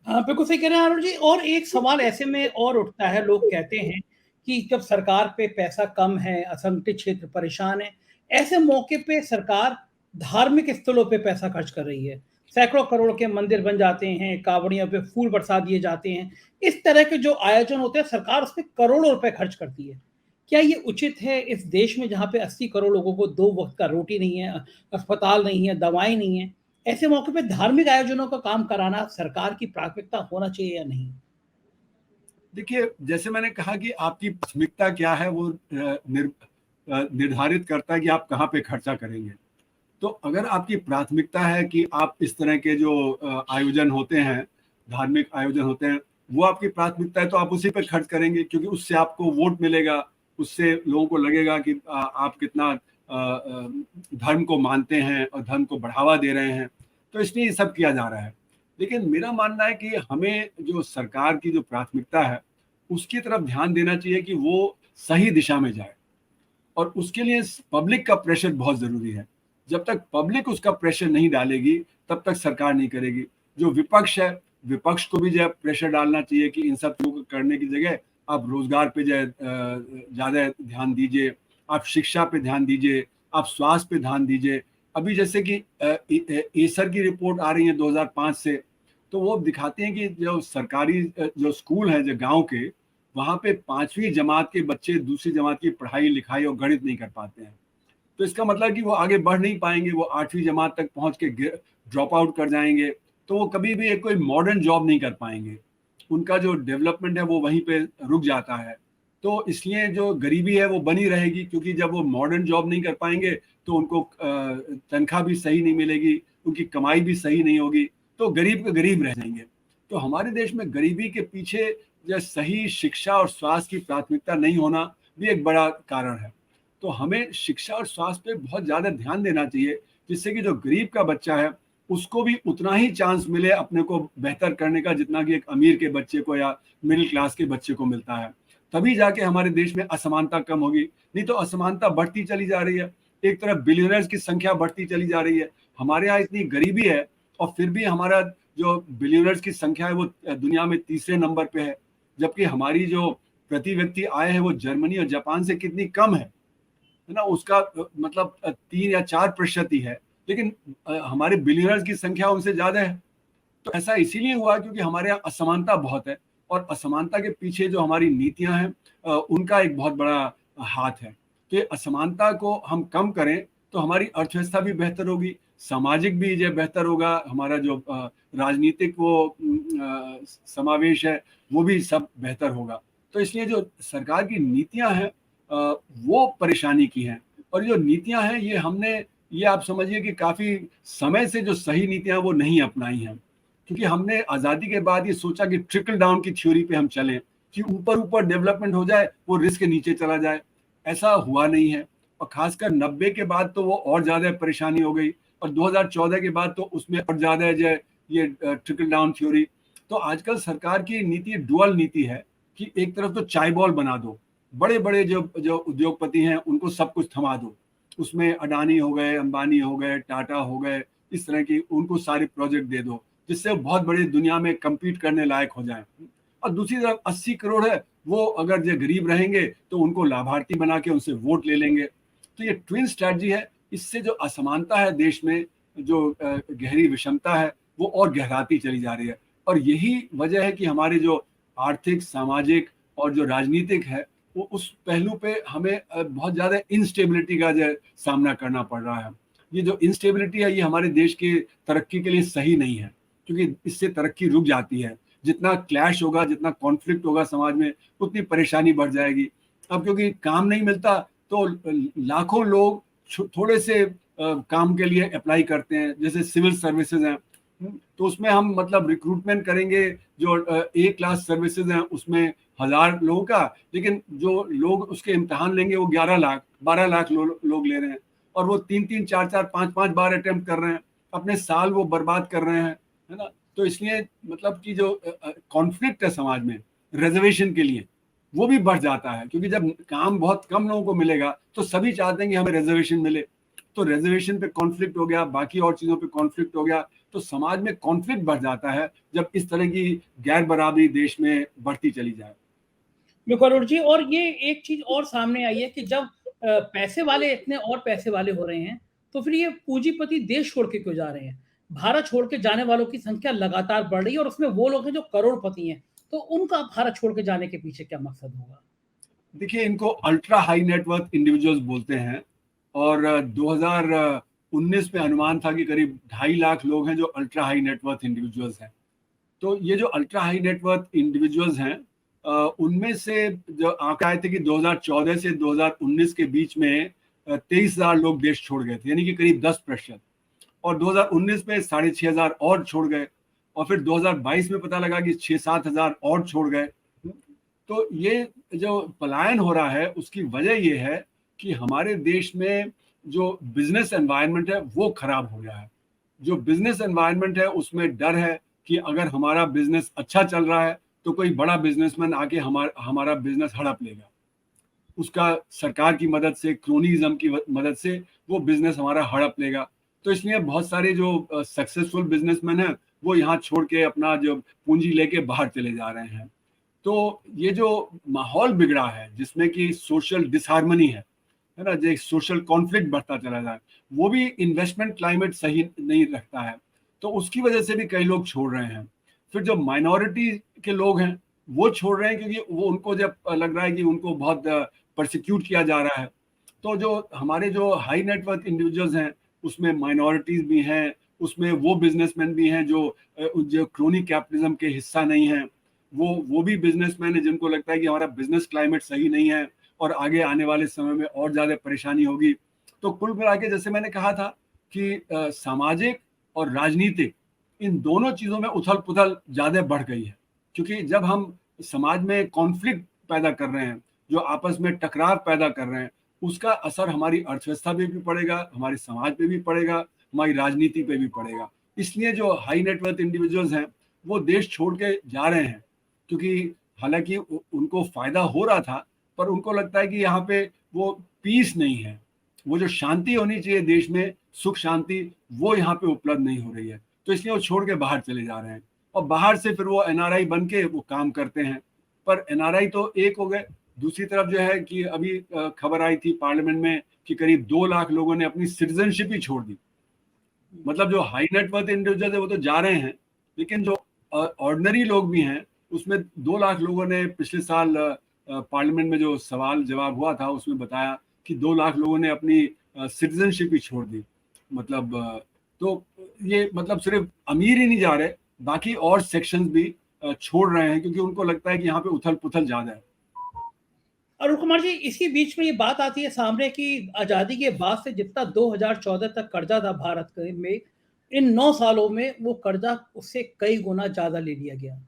हाँ, बिल्कुल सही कह रहे हैं आरुण जी। और एक सवाल ऐसे में और उठता है, लोग कहते हैं कि जब सरकार पे पैसा कम है, असंगठित क्षेत्र परेशान है, ऐसे मौके पे सरकार धार्मिक स्थलों पे पैसा खर्च कर रही है। सैकड़ों करोड़ के मंदिर बन जाते हैं, कावड़ियों पे फूल बरसा दिए जाते हैं। इस तरह के जो आयोजन होते हैं, सरकार उस पे करोड़ों रुपए खर्च करती है। क्या ये उचित है इस देश में जहाँ पे 80 करोड़ लोगों को 2 वक्त का रोटी नहीं है, अस्पताल नहीं है, दवाएं नहीं है? ऐसे मौके पे धार्मिक आयोजनों का काम कराना सरकार की प्राथमिकता होना चाहिए या नहीं? देखिए, जैसे मैंने कहा कि आपकी प्राथमिकता क्या है वो निर्धारित करता है कि आप कहाँ पे खर्चा करेंगे। तो अगर आपकी प्राथमिकता है कि आप इस तरह के जो आयोजन होते हैं, धार्मिक आयोजन होते हैं, वो आपकी प्राथमिकता है, तो आप उसी पर खर्च करेंगे, क्योंकि उससे आपको वोट मिलेगा, उससे लोगों को लगेगा कि आप कितना धर्म को मानते हैं और धर्म को बढ़ावा दे रहे हैं। तो इसलिए ये सब किया जा रहा है। लेकिन मेरा मानना है कि हमें जो सरकार की जो प्राथमिकता है, उसकी तरफ ध्यान देना चाहिए कि वो सही दिशा में जाए, और उसके लिए पब्लिक का प्रेशर बहुत ज़रूरी है। जब तक पब्लिक उसका प्रेशर नहीं डालेगी, तब तक सरकार नहीं करेगी। जो विपक्ष है, विपक्ष को भी जो है प्रेशर डालना चाहिए कि इन सब चीज़ों को करने की जगह आप रोजगार पे जो है ज़्यादा ध्यान दीजिए, आप शिक्षा पे ध्यान दीजिए, आप स्वास्थ्य पे ध्यान दीजिए। अभी जैसे कि एसर की रिपोर्ट आ रही है 2005 से, तो वो दिखाते हैं कि जो सरकारी जो स्कूल हैं जो गाँव के, वहाँ पे 5वीं जमात के बच्चे दूसरी जमात की पढ़ाई लिखाई और गणित नहीं कर पाते हैं। तो इसका मतलब कि वो आगे बढ़ नहीं पाएंगे, वो 8वीं जमात तक पहुंच के ड्रॉप आउट कर जाएंगे, तो वो कभी भी एक कोई मॉडर्न जॉब नहीं कर पाएंगे। उनका जो डेवलपमेंट है वो वहीं पे रुक जाता है। तो इसलिए जो गरीबी है वो बनी रहेगी, क्योंकि जब वो मॉडर्न जॉब नहीं कर पाएंगे तो उनको तनख्वाह भी सही नहीं मिलेगी, उनकी कमाई भी सही नहीं होगी, तो गरीब के गरीब रह जाएंगे। तो हमारे देश में गरीबी के पीछे जो सही शिक्षा और स्वास्थ्य की प्राथमिकता नहीं होना भी एक बड़ा कारण है। तो हमें शिक्षा और स्वास्थ्य पे बहुत ज़्यादा ध्यान देना चाहिए, जिससे कि जो गरीब का बच्चा है उसको भी उतना ही चांस मिले अपने को बेहतर करने का, जितना कि एक अमीर के बच्चे को या मिडिल क्लास के बच्चे को मिलता है। तभी जाके हमारे देश में असमानता कम होगी, नहीं तो असमानता बढ़ती चली जा रही है। एक तरफ बिलियनर्स की संख्या बढ़ती चली जा रही है, हमारे यहाँ इतनी गरीबी है, और फिर भी हमारा जो बिलियनर्स की संख्या है वो दुनिया में तीसरे नंबर पे है, जबकि हमारी जो प्रति व्यक्ति आय है वो जर्मनी और जापान से कितनी कम है ना, उसका मतलब 3 या 4% ही है, लेकिन हमारे बिलियनर्स की संख्या उनसे ज्यादा है। तो ऐसा इसीलिए हुआ क्योंकि हमारे यहाँ असमानता बहुत है, और असमानता के पीछे जो हमारी नीतियां हैं उनका एक बहुत बड़ा हाथ है। तो ये असमानता को हम कम करें तो हमारी अर्थव्यवस्था भी बेहतर होगी, सामाजिक भी जो बेहतर होगा, हमारा जो राजनीतिक वो समावेश है वो भी सब बेहतर होगा। तो इसलिए जो सरकार की नीतियां हैं वो परेशानी की हैं, और जो नीतियां हैं ये आप समझिए कि काफी समय से जो सही नीतियां वो नहीं अपनाई हैं, क्योंकि हमने आज़ादी के बाद ये सोचा कि ट्रिकल डाउन की थ्योरी पे हम चलें, कि ऊपर ऊपर डेवलपमेंट हो जाए, वो रिस्क के नीचे चला जाए। ऐसा हुआ नहीं है, और खासकर 90 के बाद तो वो और ज़्यादा परेशानी हो गई, और 2014 के बाद तो उसमें और ज़्यादा जो है ये ट्रिकल डाउन थ्योरी। तो आजकल सरकार की नीति डुअल नीति है कि एक तरफ तो चाय बॉल बना दो, बड़े बड़े जो जो उद्योगपति हैं उनको सब कुछ थमा दो, उसमें अडानी हो गए, अंबानी हो गए, टाटा हो गए, इस तरह की उनको सारे प्रोजेक्ट दे दो, जिससे वो बहुत बड़ी दुनिया में कम्पीट करने लायक हो जाए। और दूसरी तरफ 80 करोड़ है, वो अगर जो गरीब रहेंगे तो उनको लाभार्थी बना के उनसे वोट ले लेंगे। तो ये ट्विन स्ट्रैटेजी है, इससे जो असमानता है देश में, जो गहरी विषमता है वो और गहराती चली जा रही है। और यही वजह है कि हमारे जो आर्थिक, सामाजिक और जो राजनीतिक है वो उस पहलू पे हमें बहुत ज़्यादा इंस्टेबिलिटी का जो सामना करना पड़ रहा है। ये जो इंस्टेबिलिटी है ये हमारे देश की तरक्की के लिए सही नहीं है, क्योंकि इससे तरक्की रुक जाती है। जितना क्लैश होगा, जितना कॉन्फ्लिक्ट होगा समाज में, उतनी परेशानी बढ़ जाएगी। अब क्योंकि काम नहीं मिलता तो लाखों लोग थोड़े से काम के लिए अप्लाई करते हैं, जैसे सिविल सर्विसेज हैं, तो उसमें हम मतलब रिक्रूटमेंट करेंगे, जो ए क्लास सर्विसेज हैं उसमें 1000 लोगों का, लेकिन जो लोग उसके इम्तिहान लेंगे वो 11 लाख 12 लाख लोग ले रहे हैं, और वो 3-3, 4-4, 5-5 बार अटेम्प्ट कर रहे हैं, अपने साल वो बर्बाद कर रहे हैं, है ना। तो इसलिए मतलब कि जो कॉन्फ्लिक्ट है समाज में रिजर्वेशन के लिए, वो भी बढ़ जाता है, क्योंकि जब काम बहुत कम लोगों को मिलेगा तो सभी चाहते हैं कि हमें रिजर्वेशन मिले। तो रिजर्वेशन पे कॉन्फ्लिक्ट हो गया, बाकी और चीज़ों पे कॉन्फ्लिक्ट हो गया, तो समाज में कॉन्फ्लिक्ट बढ़ जाता है जब इस तरह की गैर बराबरी देश में बढ़ती चली जाए। बिल्कुल अरुण जी, और ये एक चीज और सामने आई है कि जब पैसे वाले इतने और पैसे वाले हो रहे हैं, तो फिर ये पूंजीपति देश छोड़ के क्यों जा रहे हैं? भारत छोड़ के जाने वालों की संख्या लगातार बढ़ रही है, और उसमें वो लोग हैं जो करोड़पति हैं, तो उनका भारत छोड़ के जाने के पीछे क्या मकसद होगा? देखिए, इनको अल्ट्रा हाई नेटवर्थ इंडिविजुअल्स बोलते हैं, और 2019 में अनुमान था कि करीब 2.5 लाख लोग हैं जो अल्ट्रा हाई नेटवर्थ इंडिविजुअल्स हैं। तो ये जो अल्ट्रा हाई नेटवर्थ इंडिविजुअल्स हैं, उनमें से जो आंकड़े आए थे कि 2014 से 2019 के बीच में 23,000 लोग देश छोड़ गए थे, यानी कि करीब 10%। और 2019 में 6,500 और छोड़ गए, और फिर 2022 में पता लगा कि 6-7 हजार और छोड़ गए। तो ये जो पलायन हो रहा है उसकी वजह ये है कि हमारे देश में जो बिजनेस एनवायरनमेंट है वो खराब हो गया है। जो बिजनेस एनवायरनमेंट है उसमें डर है कि अगर हमारा बिजनेस अच्छा चल रहा है तो कोई बड़ा बिजनेसमैन आके हमारा बिजनेस हड़प लेगा, उसका सरकार की मदद से, क्रोनिज्म की मदद से वो बिजनेस हमारा हड़प लेगा। तो इसलिए बहुत सारे जो सक्सेसफुल बिजनेसमैन हैं वो यहाँ छोड़ के अपना जो पूंजी लेके बाहर चले जा रहे हैं। तो ये जो माहौल बिगड़ा है जिसमें कि सोशल डिसहार्मनी है ना, जो सोशल कॉन्फ्लिक्ट बढ़ता चला जाए, वो भी इन्वेस्टमेंट क्लाइमेट सही नहीं रखता है, तो उसकी वजह से भी कई लोग छोड़ रहे हैं। फिर जो माइनॉरिटी के लोग हैं वो छोड़ रहे हैं क्योंकि वो उनको जब लग रहा है कि उनको बहुत परसिक्यूट किया जा रहा है। तो जो हमारे जो हाई नेटवर्थ इंडिविजुअल्स हैं उसमें माइनॉरिटीज भी हैं, उसमें वो बिजनेसमैन भी हैं जो क्रोनी कैपिटलिज्म के हिस्सा नहीं हैं, वो भी बिजनेसमैन है जिनको लगता है कि हमारा बिजनेस क्लाइमेट सही नहीं है और आगे आने वाले समय में और ज़्यादा परेशानी होगी। तो कुल मिला के जैसे मैंने कहा था कि सामाजिक और राजनीतिक इन दोनों चीज़ों में उथल पुथल ज़्यादा बढ़ गई है, क्योंकि जब हम समाज में कॉन्फ्लिक्ट पैदा कर रहे हैं, जो आपस में टकराव पैदा कर रहे हैं, उसका असर हमारी अर्थव्यवस्था पे भी पड़ेगा, हमारे समाज पे भी पड़ेगा, हमारी राजनीति पे भी पड़ेगा। इसलिए जो हाई नेटवर्थ इंडिविजुअल्स हैं वो देश छोड़ के जा रहे हैं, क्योंकि हालांकि उनको फायदा हो रहा था पर उनको लगता है कि यहाँ पे वो पीस नहीं है, वो जो शांति होनी चाहिए देश में, सुख शांति, वो यहाँ पे उपलब्ध नहीं हो रही है। तो इसलिए वो छोड़ के बाहर चले जा रहे हैं और बाहर से फिर वो एनआरआई बन के वो काम करते हैं। पर एनआरआई तो एक हो गए, दूसरी तरफ जो है कि अभी खबर आई थी पार्लियामेंट में कि करीब 2 लाख लोगों ने अपनी सिटीजनशिप ही छोड़ दी। मतलब जो हाई नेटवर्थ इंडिविजुअल है वो तो जा रहे हैं, लेकिन जो ऑर्डिनरी लोग भी हैं उसमें 2 लाख लोगों ने पिछले साल पार्लियामेंट में जो सवाल जवाब हुआ था उसमें बताया कि 2 लाख लोगों ने अपनी सिटीजनशिप ही छोड़ दी। मतलब तो ये मतलब सिर्फ अमीर ही नहीं जा रहे, बाकी और सेक्शंस भी छोड़ रहे हैं क्योंकि उनको लगता है कि यहाँ पे उथल पुथल ज्यादा है। अरुण कुमार जी, इसी बीच में ये बात आती है सामने कि आजादी के बाद से जितना 2014 तक कर्जा था भारत में, इन 9 सालों में वो कर्जा उससे कई गुना ज्यादा ले लिया गया।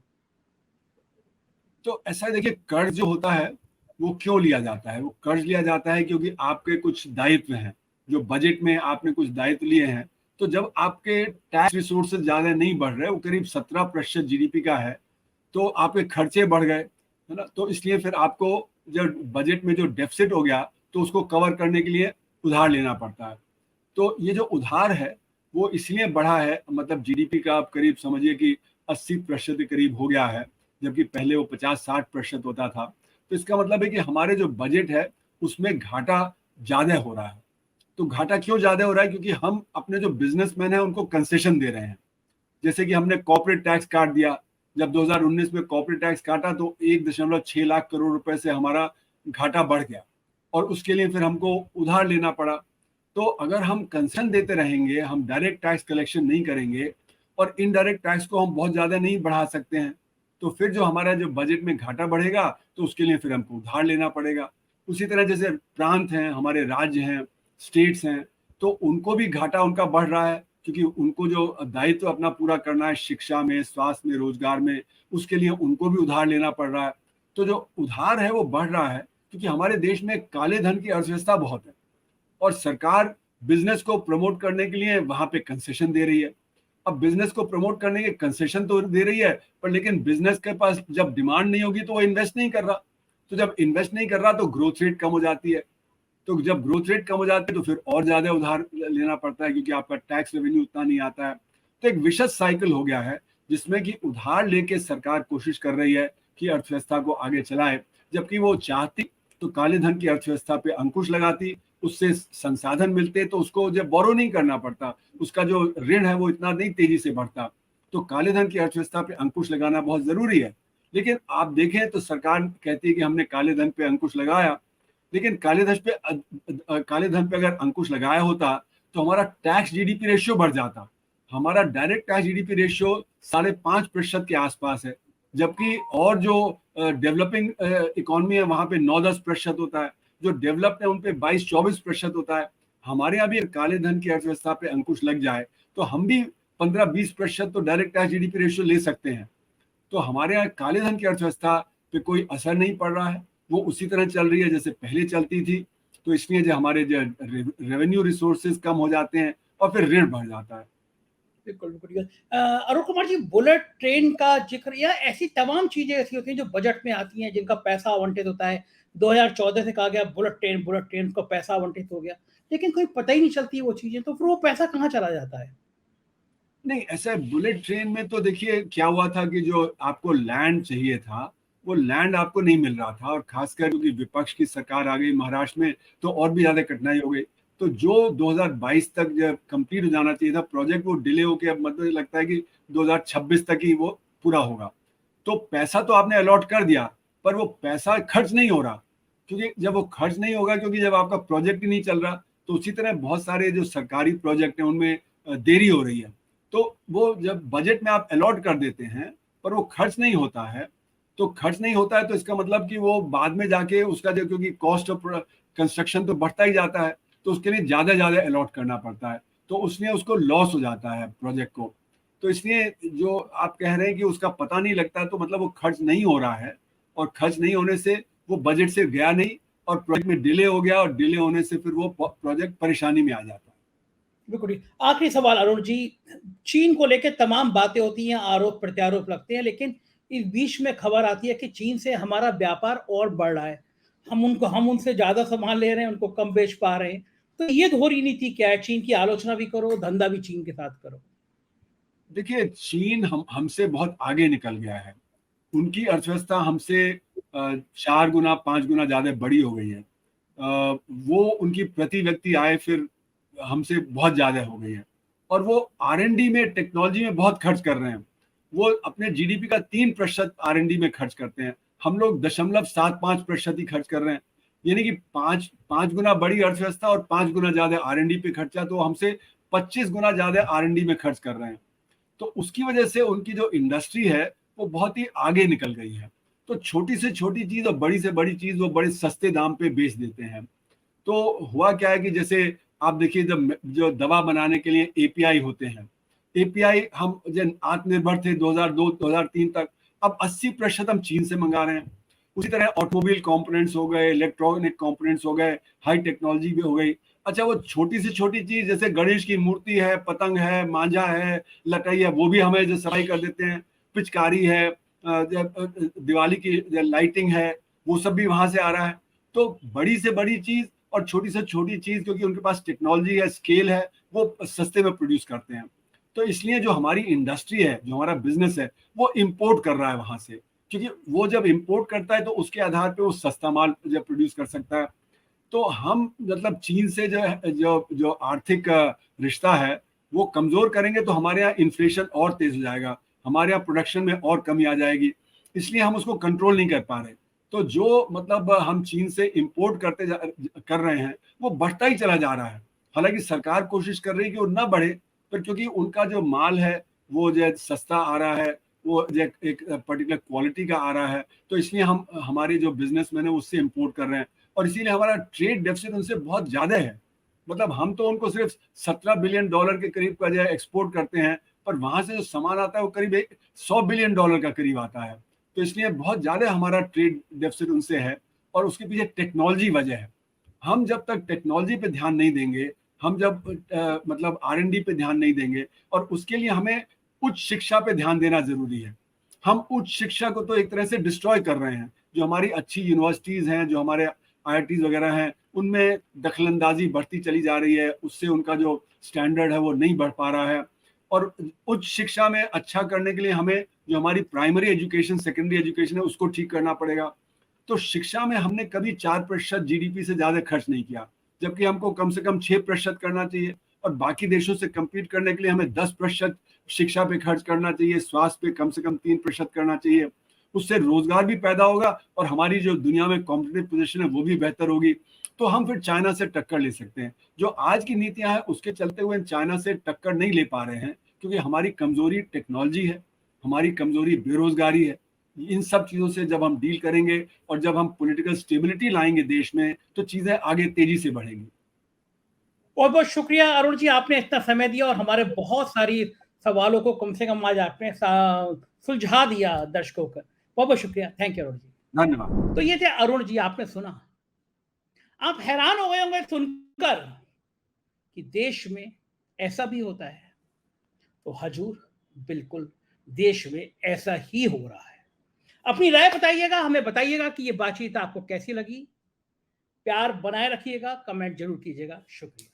तो ऐसा देखिए, कर्ज जो होता है वो क्यों लिया जाता है? वो कर्ज लिया जाता है क्योंकि आपके कुछ दायित्व हैं, जो बजट में आपने कुछ दायित्व लिए हैं। तो जब आपके टैक्स रिसोर्सेज ज्यादा नहीं बढ़ रहे, वो करीब 17% जीडीपी का है, तो आपके खर्चे बढ़ गए, है ना। तो इसलिए फिर आपको जब बजट में जो डेफिसिट हो गया तो उसको कवर करने के लिए उधार लेना पड़ता है। तो ये जो उधार है वो इसलिए बढ़ा है, मतलब जीडीपी का आप करीब समझिए कि 80% के करीब हो गया है, जबकि पहले वो 50-60% होता था। तो इसका मतलब है कि हमारे जो बजट है उसमें घाटा ज्यादा हो रहा है। तो घाटा क्यों ज्यादा हो रहा है? क्योंकि हम अपने जो बिजनेसमैन है उनको कंसेशन दे रहे हैं। जैसे कि हमने कॉर्पोरेट टैक्स काट दिया, जब 2019 में कॉर्पोरेट टैक्स काटा तो 1.6 लाख करोड़ रुपए से हमारा घाटा बढ़ गया और उसके लिए फिर हमको उधार लेना पड़ा। तो अगर हम कंसेशन देते रहेंगे, हम डायरेक्ट टैक्स कलेक्शन नहीं करेंगे और इनडायरेक्ट टैक्स को हम बहुत ज्यादा नहीं बढ़ा सकते हैं, तो फिर जो हमारा जो बजट में घाटा बढ़ेगा तो उसके लिए फिर हमको उधार लेना पड़ेगा। उसी तरह जैसे प्रांत हैं, हमारे राज्य हैं, स्टेट्स हैं, तो उनको भी घाटा उनका बढ़ रहा है क्योंकि उनको जो दायित्व अपना पूरा करना है शिक्षा में, स्वास्थ्य में, रोजगार में, उसके लिए उनको भी उधार लेना पड़ रहा है। तो जो उधार है वो बढ़ रहा है क्योंकि हमारे देश में काले धन की अर्थव्यवस्था बहुत है और सरकार बिजनेस को प्रमोट करने के लिए वहां पे कंसेशन दे रही है। अब बिजनेस को प्रमोट करने के कंसेशन तो दे रही है, पर लेकिन बिजनेस के पास जब डिमांड नहीं होगी तो वो इन्वेस्ट नहीं कर रहा। तो जब इन्वेस्ट नहीं कर रहा तो ग्रोथ रेट कम हो जाती है। तो जब ग्रोथ रेट कम हो जाती है तो फिर और ज्यादा उधार लेना पड़ता है क्योंकि आपका टैक्स रेवेन्यू उतना नहीं आता है। तो एक विशेष साइकिल हो गया है जिसमें कि उधार लेके सरकार कोशिश कर रही है कि अर्थव्यवस्था को आगे चलाए, जबकि वो चाहती तो काले धन की अर्थव्यवस्था पे अंकुश लगाती, उससे संसाधन मिलते तो उसको जब बोरो नहीं करना पड़ता, उसका जो ऋण है वो इतना नहीं तेजी से बढ़ता। तो काले धन की अर्थव्यवस्था पे अंकुश लगाना बहुत जरूरी है। लेकिन आप देखें तो सरकार कहती है कि हमने काले धन पे अंकुश लगाया, लेकिन काले धन पे अगर अंकुश लगाया होता तो हमारा टैक्स जीडीपी रेशियो बढ़ जाता। हमारा डायरेक्ट टैक्स जीडीपी रेशियो 5.5% के आसपास है, जबकि और जो डेवलपिंग इकोनॉमी है वहां पे 9-10% होता है। जो डेवलप्ड है उन पे 22-24% होता है। हमारे यहाँ भी काले धन की अर्थव्यवस्था पे अंकुश लग जाए तो हम भी 15-20% तो डायरेक्ट टैक्स जीडीपी रेशियो ले सकते हैं। तो हमारे यहाँ काले धन की अर्थव्यवस्था पे कोई असर नहीं पड़ रहा है, वो उसी तरह चल रही है जैसे पहले चलती थी। तो इसलिए जो हमारे जो रेवेन्यू रिसोर्सेज कम हो जाते हैं और फिर ऋण बढ़ जाता है। बिल्कुल, बिल्कुल। अरुण कुमार जी, बुलेट ट्रेन का ज़िक्र या ऐसी तमाम चीज़ें ऐसी होती हैं जो बजट में आती हैं, जिनका पैसा आवंटित होता है। 2014 से कहा गया बुलेट ट्रेन को पैसा आवंटित हो गया, लेकिन कोई पता ही नहीं चलती है वो चीज़ें, तो फिर वो पैसा कहाँ चला जाता है? नहीं, ऐसा बुलेट ट्रेन में तो देखिए क्या हुआ था कि जो आपको लैंड चाहिए था, वो लैंड आपको नहीं मिल रहा था, और खासकर क्योंकि विपक्ष की सरकार आ गई महाराष्ट्र में, तो और भी ज़्यादा कठिनाई हो गई। तो जो 2022 तक जब कंप्लीट हो जाना चाहिए था प्रोजेक्ट, वो डिले होके अब मतलब लगता है कि 2026 तक ही वो पूरा होगा। तो पैसा तो आपने अलॉट कर दिया, पर वो पैसा खर्च नहीं हो रहा, क्योंकि जब वो खर्च नहीं होगा, क्योंकि जब आपका प्रोजेक्ट ही नहीं चल रहा, तो उसी तरह बहुत सारे जो सरकारी प्रोजेक्ट हैं उनमें देरी हो रही है। तो वो जब बजट में आप अलॉट कर देते हैं पर वो खर्च नहीं होता है, तो खर्च नहीं होता है तो इसका मतलब कि वो बाद में जाके उसका जो, क्योंकि कॉस्ट ऑफ कंस्ट्रक्शन तो बढ़ता ही जाता है, तो उसके लिए ज़्यादा अलॉट करना पड़ता है, तो उसमें उसको लॉस हो जाता है प्रोजेक्ट को। तो इसलिए जो आप कह रहे हैं कि उसका पता नहीं लगता, तो मतलब वो खर्च नहीं हो रहा है, और खर्च नहीं होने से वो बजट से गया नहीं, और प्रोजेक्ट में डिले हो गया, और डिले होने से फिर वो प्रोजेक्ट परेशानी में आ जाता है। बिल्कुल। आखिरी सवाल अरुण जी, चीन को लेके तमाम बातें होती हैं, आरोप प्रत्यारोप लगते हैं, लेकिन इस बीच में खबर आती है कि चीन से हमारा व्यापार और बढ़ रहा है। हम उनसे ज़्यादा सामान ले रहे हैं, उनको कम बेच पा रहे हैं। तो ये दोहरी नीति क्या है? चीन की आलोचना भी करो, धंधा भी चीन के साथ करो। देखिए, चीन हमसे बहुत आगे निकल गया है। उनकी अर्थव्यवस्था हमसे 4 गुना 5 गुना ज़्यादा बड़ी हो गई है। वो उनकी प्रति व्यक्ति आय फिर हमसे बहुत ज़्यादा हो गई है, और वो R&D में, टेक्नोलॉजी में बहुत खर्च कर रहे हैं। वो अपने जीडीपी का 3% R&D में खर्च करते हैं, हम लोग 0.75% ही खर्च कर रहे हैं। यानी कि 5 गुना बड़ी अर्थव्यवस्था और 5 गुना ज़्यादा R&D पे खर्चा, तो हमसे 25 गुना ज़्यादा R&D में खर्च कर रहे हैं। तो उसकी वजह से उनकी जो इंडस्ट्री है वो बहुत ही आगे निकल गई है। तो छोटी से छोटी चीज और बड़ी से बड़ी चीज वो बड़े सस्ते दाम पे बेच देते हैं। तो हुआ क्या है कि जैसे आप देखिए, जब जो दवा बनाने के लिए एपीआई होते हैं, एपीआई हम जब आत्मनिर्भर थे 2002-2003 तक, अब 80% हम चीन से मंगा रहे हैं। उसी तरह ऑटोमोबाइल कंपोनेंट्स हो गए, इलेक्ट्रॉनिक कंपोनेंट्स हो गए, हाई टेक्नोलॉजी भी हो गई। अच्छा, वो छोटी से छोटी चीज जैसे गणेश की मूर्ति है, पतंग है, मांझा है, लटाई है, वो भी हमें जो सफाई कर देते हैं। पिचकारी है, दिवाली की लाइटिंग है, वो सब भी वहां से आ रहा है। तो बड़ी से बड़ी चीज और छोटी से छोटी चीज, क्योंकि उनके पास टेक्नोलॉजी है, स्केल है, वो सस्ते में प्रोड्यूस करते हैं। तो इसलिए जो हमारी इंडस्ट्री है, जो हमारा बिजनेस है, वो इम्पोर्ट कर रहा है वहां से, क्योंकि वो जब इम्पोर्ट करता है तो उसके आधार पे वो सस्ता माल जब प्रोड्यूस कर सकता है। तो हम मतलब चीन से जो आर्थिक रिश्ता है वो कमजोर करेंगे, तो हमारे यहाँ इन्फ्लेशन और तेज हो जाएगा, हमारे यहाँ प्रोडक्शन में और कमी आ जाएगी। इसलिए हम उसको कंट्रोल नहीं कर पा रहे। तो जो मतलब हम चीन से इंपोर्ट कर रहे हैं, वो बढ़ता ही चला जा रहा है। हालांकि सरकार कोशिश कर रही है कि वो ना बढ़े, पर क्योंकि उनका जो माल है वो जो सस्ता आ रहा है, वो जो एक पर्टिकुलर क्वालिटी का आ रहा है, तो इसलिए हम हमारे जो बिजनेसमैन है उससे इंपोर्ट कर रहे हैं, और इसीलिए हमारा ट्रेड डेफिसिट उनसे बहुत ज्यादा है। मतलब हम तो उनको सिर्फ $17 बिलियन के करीब का जो है एक्सपोर्ट करते हैं, पर वहां से जो सामान आता है वो करीब $100 बिलियन का करीब आता है। तो इसलिए बहुत ज्यादा हमारा ट्रेड डेफिसिट उनसे है, और उसके पीछे टेक्नोलॉजी वजह है। हम जब तक टेक्नोलॉजी पे ध्यान नहीं देंगे, हम जब मतलब R&D पे ध्यान नहीं देंगे, और उसके लिए हमें उच्च शिक्षा पे ध्यान देना जरूरी है। हम उच्च शिक्षा को तो एक तरह से डिस्ट्रॉय कर रहे हैं। जो हमारी अच्छी यूनिवर्सिटीज हैं, जो हमारे IITs वगैरह हैं, उनमें दखलंदाजी बढ़ती चली जा रही है, उससे उनका जो स्टैंडर्ड है वो नहीं बढ़ पा रहा है। और उच्च शिक्षा में अच्छा करने के लिए हमें जो हमारी प्राइमरी एजुकेशन, सेकेंडरी एजुकेशन है, उसको ठीक करना पड़ेगा। तो शिक्षा में हमने कभी 4% जीडीपी से ज्यादा खर्च नहीं किया, जबकि हमको कम से कम 6% करना चाहिए। और बाकी देशों से कम्पीट करने के लिए हमें 10% शिक्षा पे खर्च करना चाहिए, स्वास्थ्य पे कम से कम 3% करना चाहिए। उससे रोजगार भी पैदा होगा, और हमारी जो दुनिया में कॉम्पिटिटिव पोजीशन है वो भी बेहतर होगी। तो हम फिर चाइना से टक्कर ले सकते हैं। जो आज की नीतियां हैं उसके चलते हुए चाइना से टक्कर नहीं ले पा रहे हैं, क्योंकि हमारी कमजोरी टेक्नोलॉजी है, हमारी कमजोरी बेरोजगारी है। इन सब चीजों से जब हम डील करेंगे और जब हम पॉलिटिकल स्टेबिलिटी लाएंगे देश में, तो चीजें आगे तेजी से बढ़ेंगी। बहुत बहुत शुक्रिया अरुण जी, आपने इतना समय दिया और हमारे बहुत सारी सवालों को कम से कम आज आपने सुलझा दिया दर्शकों का। बहुत बहुत शुक्रिया, थैंक यू अरुण जी। धन्यवाद। तो ये थे अरुण जी, आपने सुना। आप हैरान हो गए होंगे सुनकर कि देश में ऐसा भी होता है। तो हजूर, बिल्कुल देश में ऐसा ही हो रहा है। अपनी राय बताइएगा, हमें बताइएगा कि ये बातचीत आपको कैसी लगी। प्यार बनाए रखिएगा, कमेंट जरूर कीजिएगा। शुक्रिया।